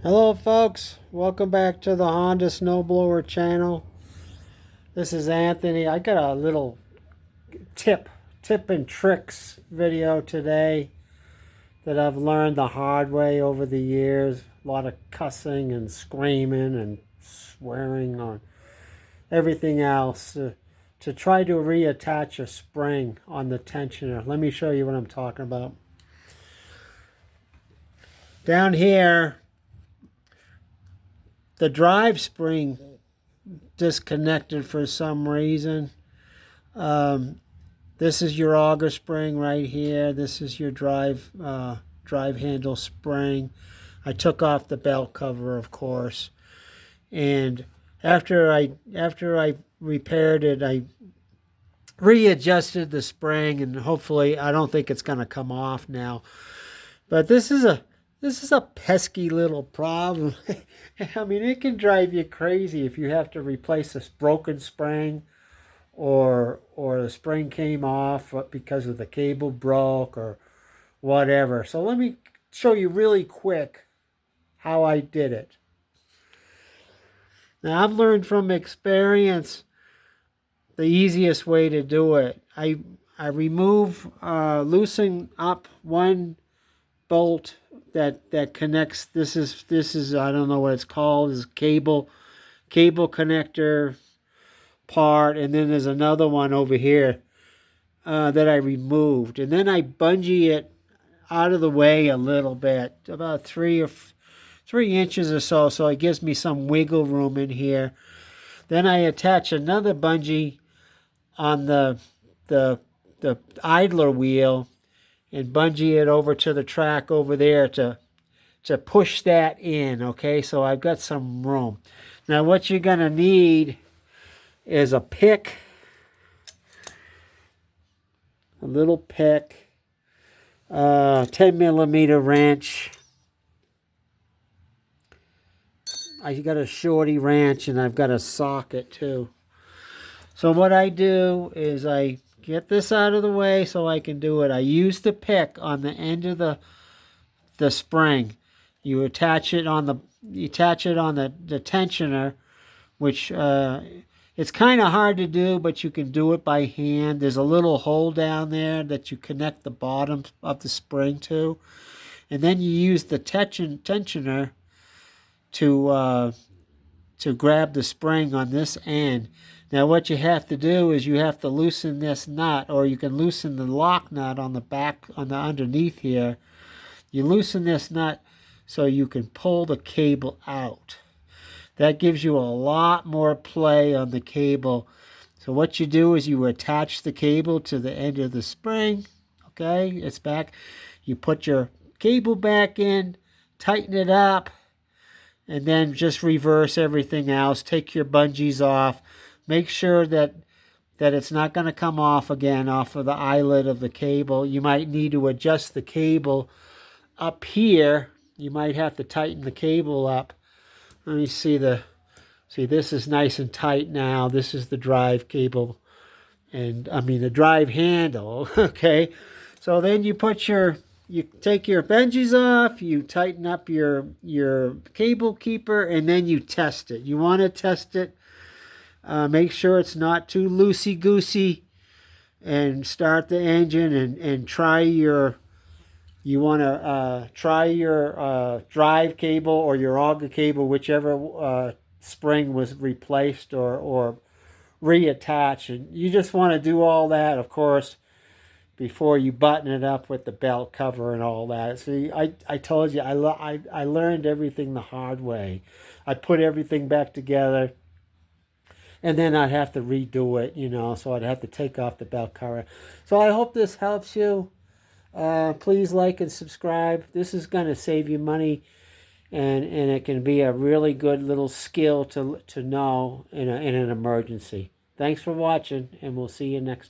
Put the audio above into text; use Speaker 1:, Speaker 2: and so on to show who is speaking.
Speaker 1: Hello folks, welcome back to the Honda Snowblower channel. This is Anthony. I got a little tip and tricks video today that I've learned the hard way over the years. A lot of cussing and screaming and swearing on everything else to try to reattach a spring on the tensioner. Let me show you what I'm talking about. Down here, the drive spring disconnected for some reason. This is your auger spring right here. This is your drive handle spring. I took off the belt cover, of course, and after I repaired it, I readjusted the spring, and hopefully I don't think it's going to come off now. But this is a pesky little problem. I mean, it can drive you crazy if you have to replace a broken spring or the spring came off because of the cable broke or whatever. So let me show you really quick how I did it. Now, I've learned from experience the easiest way to do it. I remove, loosen up one bolt that connects. This is I don't know what it's called. Is cable connector part, and then there's another one over here that I removed, and then I bungee it out of the way a little bit, about 3 inches or so it gives me some wiggle room in here. Then I attach another bungee on the idler wheel and bungee it over to the track over there to push that in, okay? So I've got some room. Now what you're going to need is a pick, a little pick, 10 millimeter wrench. I got a shorty wrench, and I've got a socket too. So what I do is I get this out of the way so I can do it. I use the pick on the end of the spring. You attach it on the tensioner, which it's kind of hard to do, but you can do it by hand. There's a little hole down there that you connect the bottom of the spring to, and then you use the tensioner to grab the spring on this end. Now what you have to do is you have to loosen this nut, or you can loosen the lock nut on the back, on the underneath here. You loosen this nut so you can pull the cable out. That gives you a lot more play on the cable. So what you do is you attach the cable to the end of the spring. Okay, it's back. You put your cable back in, tighten it up, and then just reverse everything else. Take your bungees off. Make sure that it's not going to come off again off of the eyelet of the cable. You might need to adjust the cable up here. You might have to tighten the cable up. Let me see this is nice and tight now. This is the drive cable, and I mean the drive handle. Okay, so then you take your bungees off, you tighten up your cable keeper, and then you test it. You want to test it. Make sure it's not too loosey-goosey, and start the engine and try your. You want to try your drive cable or your auger cable, whichever spring was replaced or reattached. And you just want to do all that, of course, before you button it up with the belt cover and all that. See, I told you, I learned everything the hard way. I put everything back together, and then I'd have to redo it, so I'd have to take off the belt cover. So I hope this helps you. Please like and subscribe. This is going to save you money, and it can be a really good little skill to know in an emergency. Thanks for watching, and we'll see you next time.